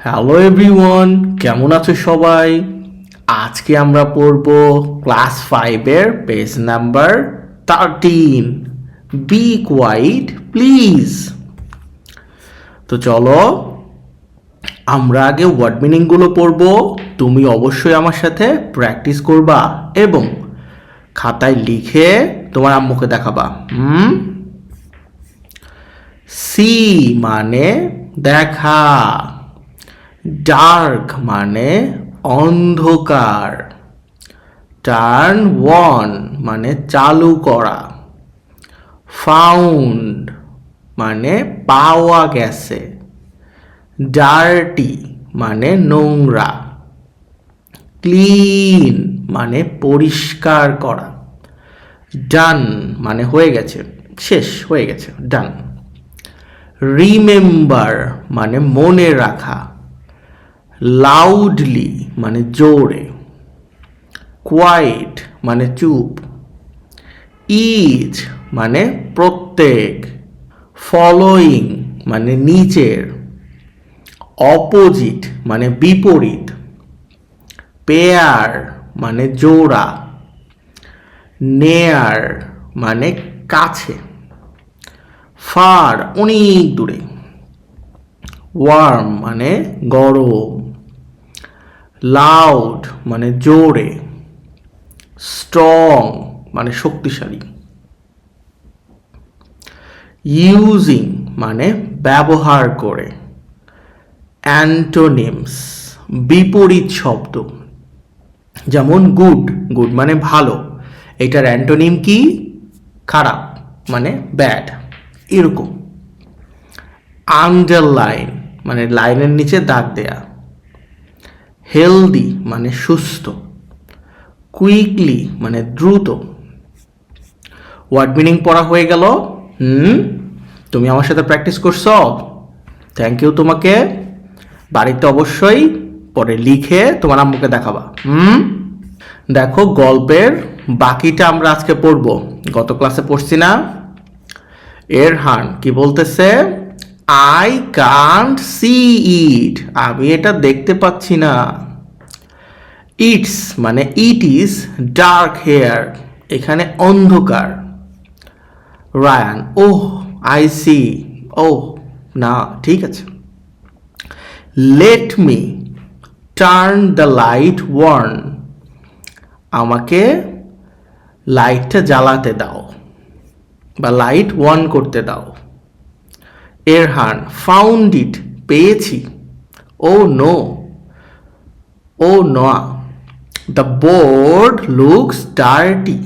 Hello everyone, কেমন আছো সবাই? আজকে আমরা পড়ব ক্লাস 5-এর page number 13, be quiet please. তো চলো আমরা আগে ওয়ার্ড মিনিংগুলো পড়ব। তুমি অবশ্যই আমার সাথে প্র্যাকটিস করবা এবং খাতায় লিখে তোমার আম্মুকে দেখাবা। সি মানে দেখা, ডার্ক মানে অন্ধকার, টার্ন ওয়ান মানে চালু করা, ফাউন্ড মানে পাওয়া গেছে, ডার্টি মানে নোংরা, ক্লিন মানে পরিষ্কার করা, ডান মানে হয়ে গেছে, শেষ হয়ে গেছে, ডান। রিমেম্বার মানে মনে রাখা, লাউডলি মানে জোরে, কোয়াইট মানে চুপ, ইচ মানে প্রত্যেক, ফলোয়িং মানে নিচের, অপোজিট মানে বিপরীত, পেয়ার মানে জোড়া, নেয়ার মানে কাছে, ফার অনেক দূরে, ওয়ার্ম মানে গরম, লাউড মানে জোরে, স্ট্রং মানে শক্তিশালী, ইউজিং মানে ব্যবহার করে, অ্যান্টোনিমস বিপরীত শব্দ, যেমন গুড, গুড মানে ভালো, এটার অ্যান্টোনিম কি? খারাপ মানে ব্যাড, এরকম। আন্ডারলাইন মানে লাইনের নিচে দাগ দেয়া, হেলদি মানে সুস্থ, কুইকলি মানে দ্রুত। ওয়ার্ড মিনিং পড়া হয়ে গেল। তুমি আমার সাথে প্র্যাকটিস করছো? থ্যাংক ইউ তোমাকে। বাড়িতে অবশ্যই পরে লিখে তোমার আম্মুকে দেখাবা। দেখো, গল্পের বাকিটা আমরা আজকে পড়ব। গত ক্লাসে পড়ছি না? এরহান কি বলতেছে? আই কান্ট সি ইট, আমি এটা দেখতে পাচ্ছি না। ইটস মানে ইট ইজ ডার্ক হেয়ার, এখানে অন্ধকার। Ryan, oh I see, oh না ঠিক আছে। Let me turn the light on, আমাকে লাইটটা জ্বালাতে দাও বা লাইট ওয়ার্ন করতে দাও। এরহান, ফাউন্ড ইট, পেয়েছি। ও নো, ও না, দ্য বোর্ড লুকস ডার্টি,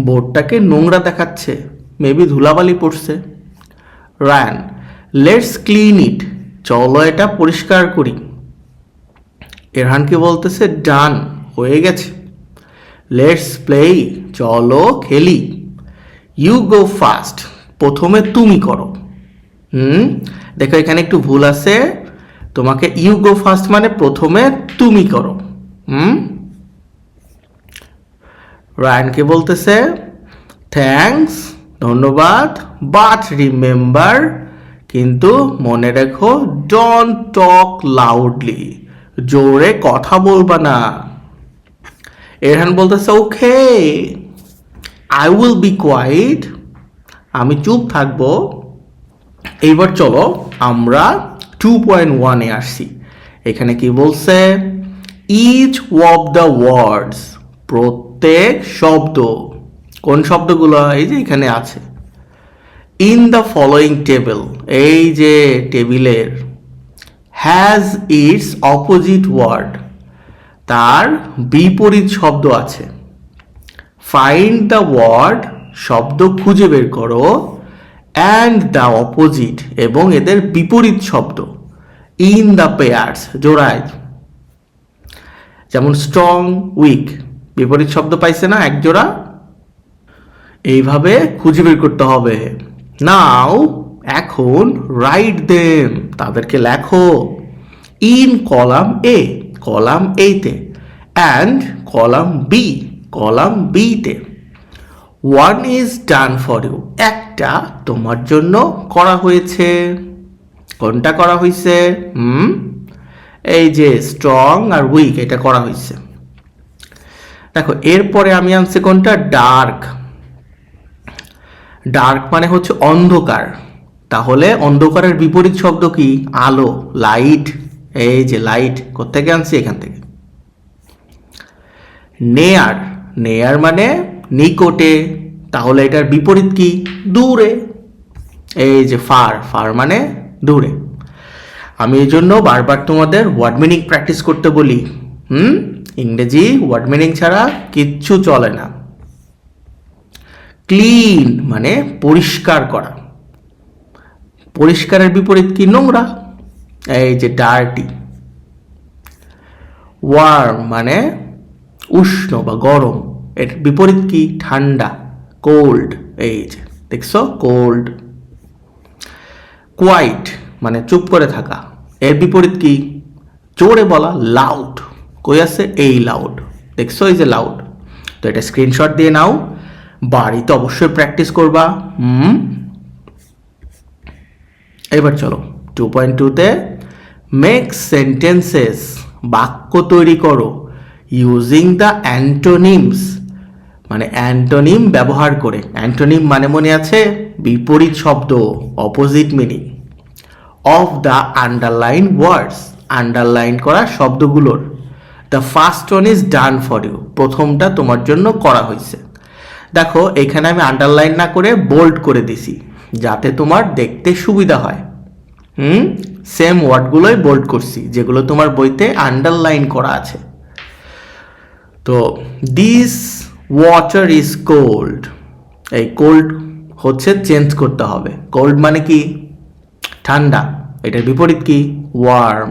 বোর্ডটাকে নোংরা দেখাচ্ছে, মেবি ধুলাবালি পড়ছে। রায়ান, লেটস ক্লিন ইট, চলো এটা পরিষ্কার করি। এরহান কি বলতেছে? ডান, হয়ে গেছে। লেটস প্লে, চলো খেলি। ইউ গো ফার্স্ট, প্রথমে তুমি করো। দেখো এখানে একটু ভুল আছে, তোমাকে ইউ গো ফার্স্ট মানে প্রথমে তুমি করো। রায়ানকে বলতেছে থ্যাঙ্কস, ধন্যবাদ, বাট রিমেম্বার, কিন্তু মনে রেখো, ডোন্ট টক লাউডলি, জোরে কথা বলবা না। এরহান বলতেছে ওকে, আই উইল বি কোয়াইট, আমি চুপ থাকবো। এইবার চলো আমরা 2.1-এ আসছি। এখানে কি বলছে? ইচ অফ দ্য ওয়ার্ডস, প্রত্যেক শব্দ। কোন শব্দগুলো? এই যে এখানে আছে। ইন দ্য ফলোয়িং টেবিল, এই যে টেবিলের, হ্যাজ ইটস অপোজিট ওয়ার্ড, তার বিপরীত শব্দ আছে। ফাইন্ড দ্য ওয়ার্ড, শব্দ খুঁজে বের করো, অ্যান্ড দ্য অপোজিট, এবং এদের বিপরীত শব্দ, ইন দ্য পেয়ার্স, জোড়ায়। যেমন স্ট্রং, উইক, বিপরীত শব্দ পাইছে না এক জোড়া, এইভাবে খুঁজে বের করতে হবে। নাও, এখন, রাইট দেম, তাদেরকে লেখো। ইন কলাম এ, কলাম এতে, অ্যান্ড কলাম বি, কলাম বিতে। One is done for you, একটা তোমার জন্য করা হয়েছে। কোনটা করা হয়েছে? এই যে স্ট্রং আর উইক এটা করা হয়েছে। দেখো এরপরে আমি আনছি কোনটা, ডার্ক। ডার্ক মানে হচ্ছে অন্ধকার, তাহলে অন্ধকারের বিপরীত শব্দ কি, আলো, লাইট। এই যে লাইট কোত্থেকে আনছি, এখান থেকে। নেয়ার, নেয়ার মানে নিকটে, তাহলে এটার বিপরীত কি, দূরে। এই যে ফার, ফার মানে দূরে। আমি এই জন্য বারবার তোমাদের ওয়ার্ড মিনিং প্র্যাকটিস করতে বলি। ইংরেজি ওয়ার্ড মিনিং ছাড়া কিচ্ছু চলে না। ক্লিন মানে পরিষ্কার করা, পরিষ্কারের বিপরীত কি, নোংরা। এই যে ডার্টি। ওয়ার্ম মানে উষ্ণ বা গরম, এর বিপরীত কি, ঠান্ডা, কোল্ড। এই যে দেখছো, কোল্ড। কোয়াইট মানে চুপ করে থাকা, এর বিপরীত কি, জোরে বলা, লাউড। কই আছে, এই লাউড, দেখছো এই যে লাউড। তো এটা স্ক্রিনশট দিয়ে নাও, বাড়িতে অবশ্যই প্র্যাকটিস করবা। এবার চলো 2.2-তে মেক সেন্টেন্সেস, বাক্য তৈরি করো ইউজিং দ্য অ্যান্টোনিমস, মানে অ্যান্টোনিম ব্যবহার করে। অ্যান্টোনিম মানে মনে আছে, বিপরীত শব্দ, opposite meaning. Of the underline words, underline করা শব্দগুলোর। The first one is done for you, প্রথমটা তোমার জন্য করা হয়েছে। দেখো এখানে আমি আন্ডারলাইন না করে বোল্ড করে দিছি, যাতে তোমার দেখতে সুবিধা হয়। সেম ওয়ার্ডগুলোই বোল্ড করছি যেগুলো তোমার বইতে আন্ডারলাইন করা আছে। তো দিস ওয়াটার ইজ কোল্ড, এই কোল্ড হচ্ছে চেঞ্জ করতে হবে। কোল্ড মানে কি, ঠান্ডা, এটার বিপরীত কি, warm.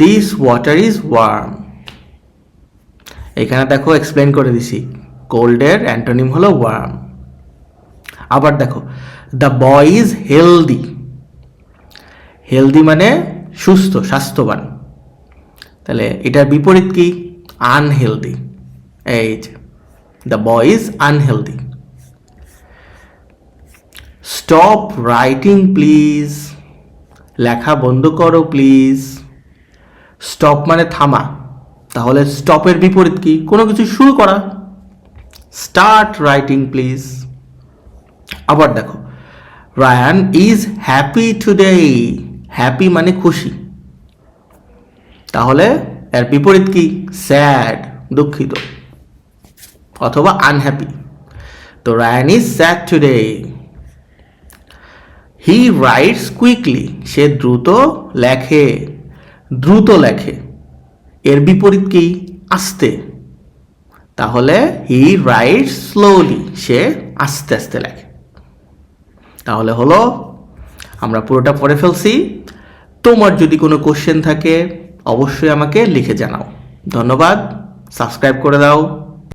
This water is warm. এখানে দেখো এক্সপ্লেন করে দিছি, কোল্ডের অ্যান্টোনিম হলো ওয়ার্ম। আবার দেখো, the boy is healthy, healthy মানে সুস্থ, স্বাস্থ্যবান, তাহলে এটার বিপরীত কি, আনহেলদি। এই যে the boy is unhealthy. Stop writing please, লেখা বন্ধ করো প্লিজ। স্টপ মানে থামা, তাহলে স্টপের বিপরীত কি, কোনো কিছু শুরু করা, স্টার্ট রাইটিং প্লিজ। আবার দেখো, Ryan is happy today, happy মানে খুশি, তাহলে এর বিপরীত কি, স্যাড, দুঃখিত অথবা আনহ্যাপি। তো Ryan is sad today. He writes quickly, সে দ্রুত লেখে, দ্রুত লেখে, এর বিপরীত কি, আস্তে, তাহলে হি রাইটস স্লোলি, সে আস্তে আস্তে লেখে। তাহলে হলো, আমরা পুরোটা পড়ে ফেলছি। তোমার যদি কোনো কোশ্চেন থাকে অবশ্যই আমাকে লিখে জানাও। ধন্যবাদ, সাবস্ক্রাইব করে দাও।